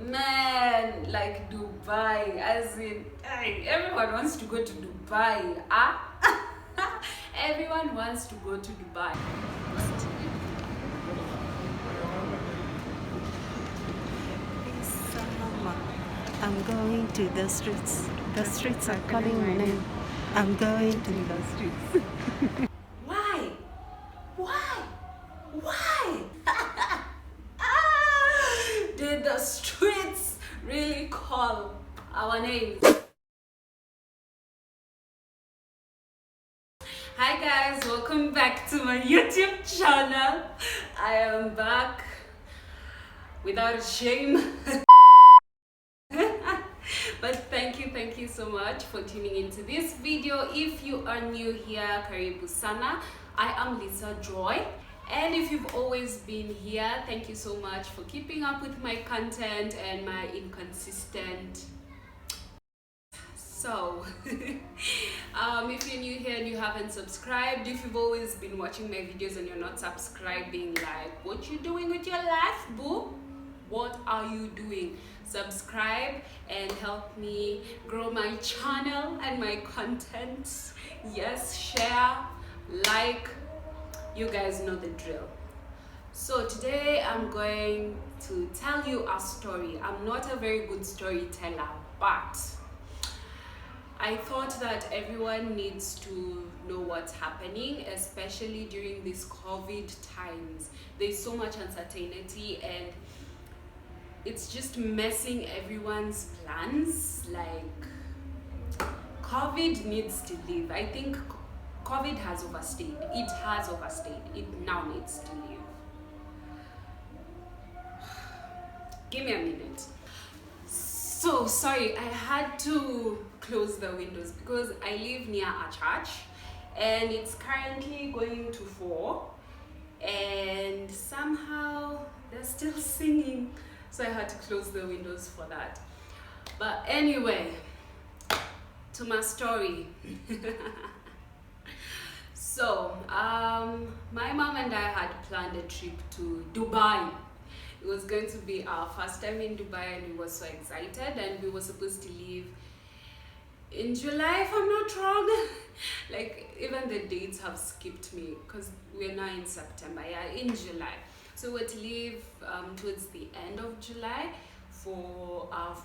Man, like Dubai, as in, everyone wants to go to Dubai. Everyone wants to go to Dubai. I'm going to the streets. The streets are calling my name. I'm going to the streets. Why? Why? Why? Did the streets really call our names? Hi guys, welcome back to my YouTube channel. I am back without shame. But thank you so much for tuning into this video. If you are new here, karibu sana. I am Lisa Joy, and if you've always been here, thank you so much for keeping up with my content and my inconsistent. So if you're new here and you haven't subscribed, if you've always been watching my videos and you're not subscribing, like, what you doing with your life, boo? What are you doing? Subscribe and help me grow my channel and my content. Yes, share, like, you guys know the drill. So today I'm going to tell you a story. I'm not a very good storyteller, but I thought that everyone needs to know what's happening, especially during these COVID times. There's so much uncertainty and it's just messing everyone's plans. Like, COVID needs to leave. I think COVID has overstayed. It has overstayed. It now needs to leave. Give me a minute. So sorry, I had to close the windows because I live near a church and it's currently going to 4 and somehow they're still singing, so I had to close the windows for that. But anyway, to my story. So my mom and I had planned a trip to Dubai. It was going to be our first time in Dubai and we were so excited, and we were supposed to leave in July, if I'm not wrong. Like, even the dates have skipped me because we're now in September. Yeah, in July. So we're to leave towards the end of July for our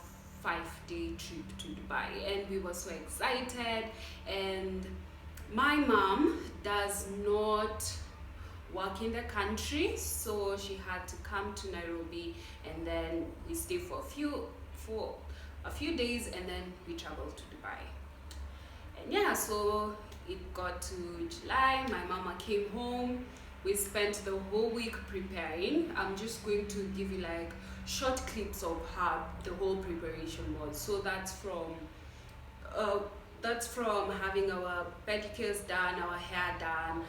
5-day trip to Dubai, and we were so excited. And my mom does not work in the country, so she had to come to Nairobi, and then we stay for a few days, and then we traveled to Dubai. And yeah, so it got to July, my mama came home, we spent the whole week preparing. I'm just going to give you like short clips of how the whole preparation was. So that's from having our pedicures done, our hair done,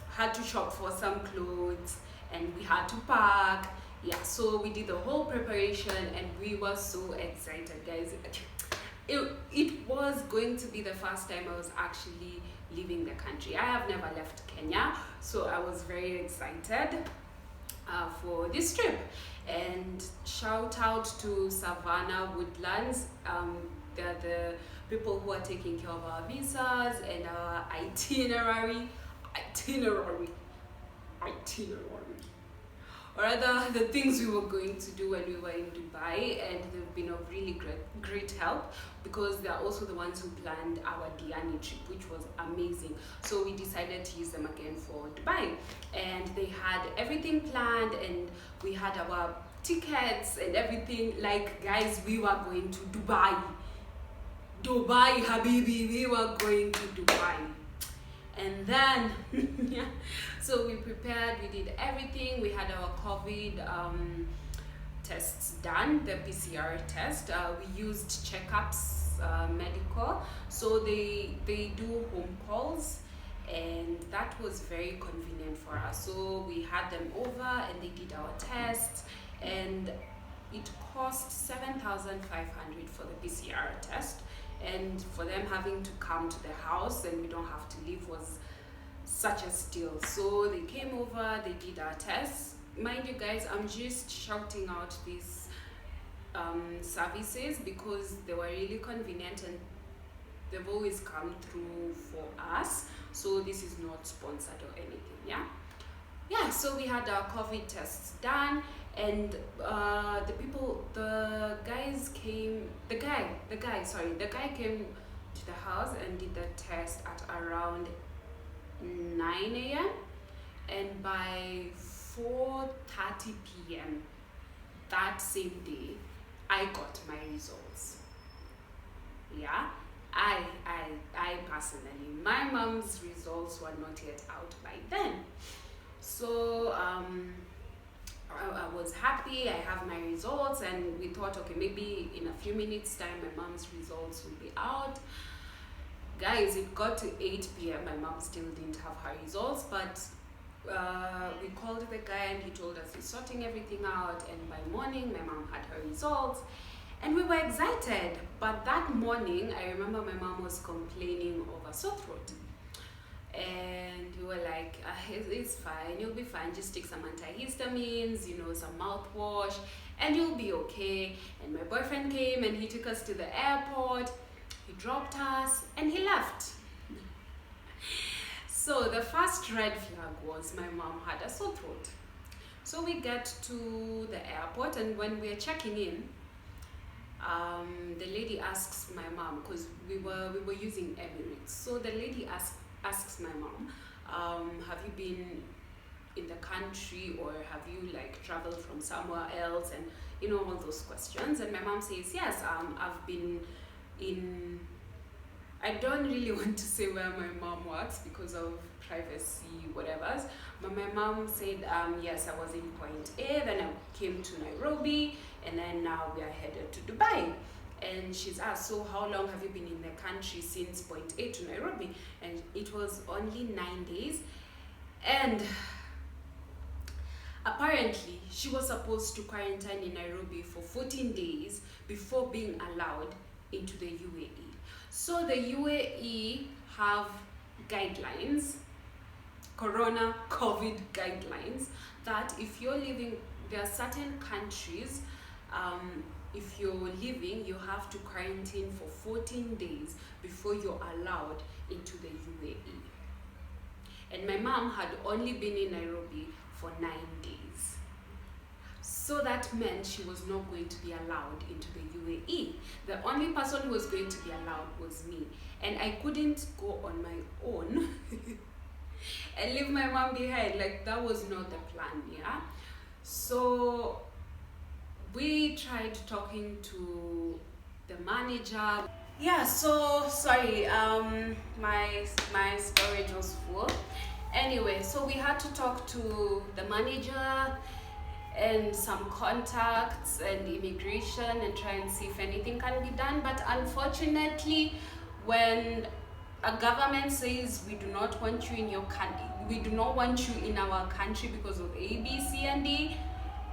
had to shop for some clothes, and we had to pack. Yeah, so we did the whole preparation and we were so excited, guys. It was going to be the first time I was actually leaving the country. I have never left Kenya, so I was very excited for this trip. And shout out to Savannah Woodlands. They're the people who are taking care of our visas and our itinerary, or rather the things we were going to do when we were in Dubai, and they've been of really great help because they're also the ones who planned our Diani trip, which was amazing. So we decided to use them again for Dubai, and they had everything planned, and we had our tickets and everything. Like, guys, we were going to Dubai, Habibi, we were going to Dubai. And then yeah, so we prepared, we did everything. We had our COVID tests done, the PCR test. We used Checkups Medical, so they do home calls, and that was very convenient for us. So we had them over and they did our tests, and it cost 7,500 for the PCR test. And for them having to come to the house and we don't have to leave was such a steal. So they came over, they did our tests. Mind you guys, I'm just shouting out this services because they were really convenient and they've always come through for us. So this is not sponsored or anything. Yeah, so we had our COVID tests done, and the guy came to the house and did the test at around 9 a.m. and by 4:30 p.m. that same day I got my results. Yeah, I personally, my mom's results were not yet out by then. So I was happy. I have my results, and we thought, okay, maybe in a few minutes time my mom's results will be out. Guys, it got to 8 p.m. my mom still didn't have her results, but we called the guy and he told us he's sorting everything out, and by morning my mom had her results and we were excited. But that morning I remember my mom was complaining of a sore throat, and we were like, it's fine, you'll be fine, just take some antihistamines, some mouthwash, and you'll be okay. And my boyfriend came and he took us to the airport, he dropped us and he left. So the first red flag was my mom had a sore throat. So we get to the airport, and when we're checking in, the lady asks my mom, because we were using Emirates, so the lady asks my mom, have you been in the country, or have you traveled from somewhere else, and all those questions. And my mom says, yes, I've been in, I don't really want to say where my mom works because of privacy, whatever, but my mom said, yes, I was in point A, then I came to Nairobi, and then now we are headed to Dubai. And she's asked, so how long have you been in the country since point A to Nairobi? And it was only 9 days. And apparently she was supposed to quarantine in Nairobi for 14 days before being allowed into the UAE. So the UAE have guidelines, Corona COVID guidelines, that if you're living, there are certain countries, if you're living, you have to quarantine for 14 days before you're allowed into the UAE. And my mom had only been in Nairobi for 9 days. So that meant she was not going to be allowed into the UAE. The only person who was going to be allowed was me. And I couldn't go on my own and leave my mom behind. That was not the plan, yeah? So we tried talking to the manager. Yeah, so sorry, my storage was full. Anyway, so we had to talk to the manager and some contacts and immigration and try and see if anything can be done. But unfortunately, when a government says we do not want you in your country, we do not want you in our country because of A, B, C, and D,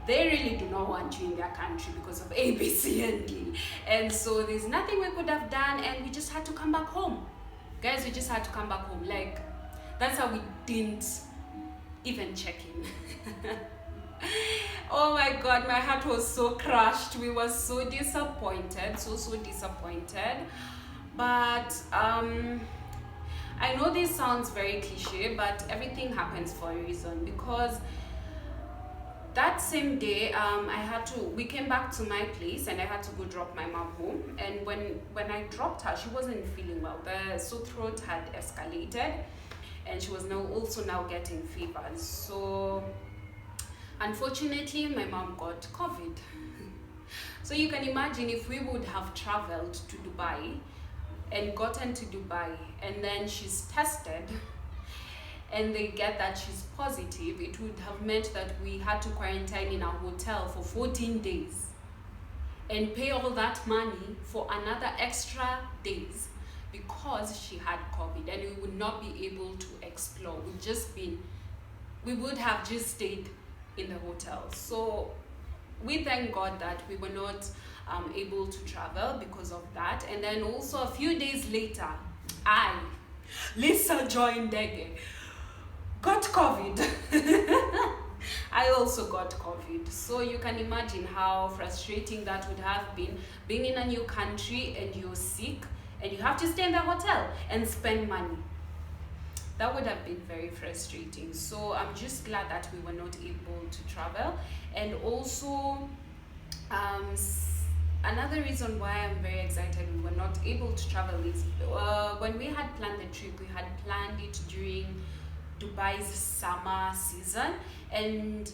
they really do not want you in their country because of A, B, C, and D. And so there's nothing we could have done, and we just had to come back home. Guys, we just had to come back home. That's how we didn't even check in. Oh my God, my heart was so crushed. We were so disappointed, so disappointed. But I know this sounds very cliche, but everything happens for a reason, because that same day we came back to my place and I had to go drop my mom home. And when I dropped her, she wasn't feeling well. The sore throat had escalated and she was now getting fevers. So unfortunately my mom got COVID. So you can imagine, if we would have traveled to Dubai and gotten to Dubai and then she's tested and they get that she's positive, it would have meant that we had to quarantine in a hotel for 14 days and pay all that money for another extra days because she had COVID, and we would not be able to explore. We would have just stayed in the hotel. So we thank God that we were not able to travel because of that. And then also a few days later, Lisa Joy Ndege, got COVID. I also got COVID. So you can imagine how frustrating that would have been, being in a new country and you're sick and you have to stay in the hotel and spend money. That would have been very frustrating. So I'm just glad that we were not able to travel. And also, another reason why I'm very excited we were not able to travel is when we had planned the trip, we had planned it during Dubai's summer season, and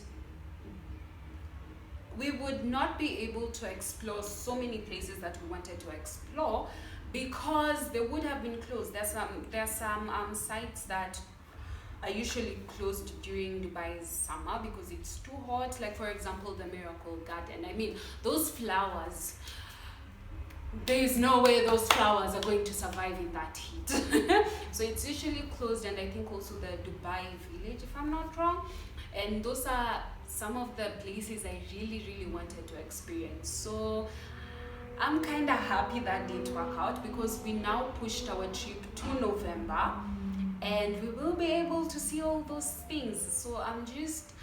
we would not be able to explore so many places that we wanted to explore because they would have been closed. There's some sites that are usually closed during Dubai's summer because it's too hot. Like for example, the Miracle Garden. I mean, those flowers. There is no way those flowers are going to survive in that heat. So it's usually closed, and I think also the Dubai Village, if I'm not wrong. And those are some of the places I really wanted to experience. So I'm kind of happy that didn't work out because we now pushed our trip to November and we will be able to see all those things. So I'm just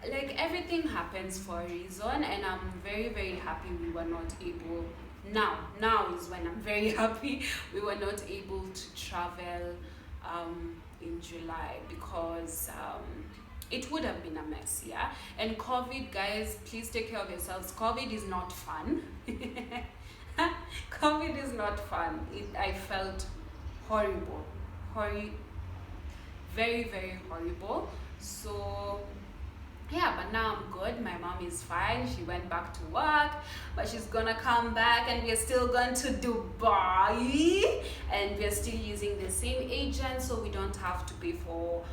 like, everything happens for a reason, and I'm very happy we were not able. Now is when I'm very happy we were not able to travel in July because it would have been a mess, yeah. And COVID, guys, please take care of yourselves. COVID is not fun. COVID is not fun. I felt horrible, very horrible. So yeah, but now I'm good. My mom is fine. She went back to work, but she's gonna come back, and we're still going to Dubai, and we're still using the same agent, so we don't have to pay for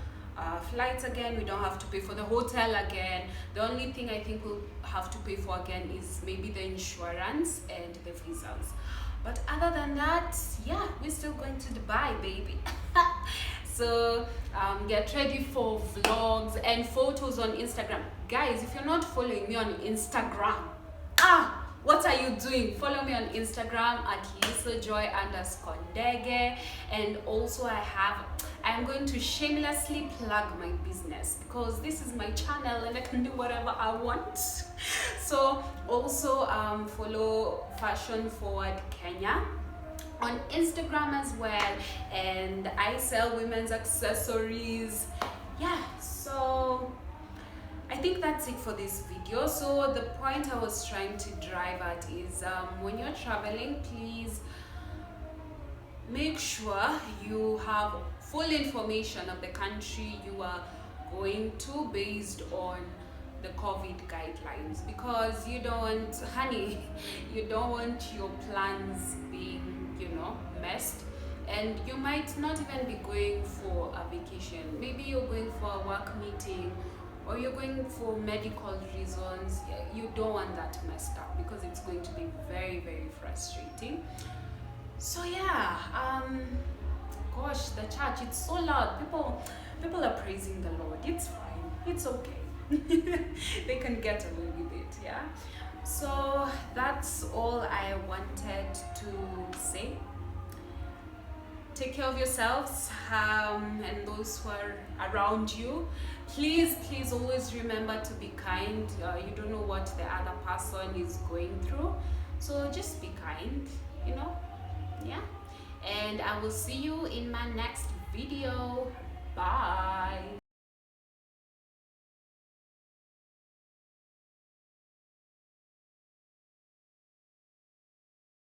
flights again. We don't have to pay for the hotel again. The only thing I think we'll have to pay for again is maybe the insurance and the visas. But other than that, yeah, we're still going to Dubai, baby. So get ready for vlogs and photos on Instagram. Guys, if you're not following me on Instagram, what are you doing? Follow me on Instagram at lisajoy_ndege. And also I'm going to shamelessly plug my business because this is my channel and I can do whatever I want. So also follow Fashion Forward Kenya on Instagram as well, and I sell women's accessories. Yeah, so I think that's it for this video. So the point I was trying to drive at is when you're traveling, please make sure you have full information of the country you are going to based on the COVID guidelines, because you don't want, honey, you don't want your plans being, messed. And you might not even be going for a vacation. Maybe you're going for a work meeting or you're going for medical reasons. You don't want that messed up because it's going to be very frustrating. So yeah, gosh, the church, it's so loud. People are praising the Lord. It's fine. It's okay. They can get away with it, yeah. So that's all I wanted to say. Take care of yourselves and those who are around you. Please always remember to be kind. You don't know what the other person is going through, so just be kind, yeah. And I will see you in my next video. Bye.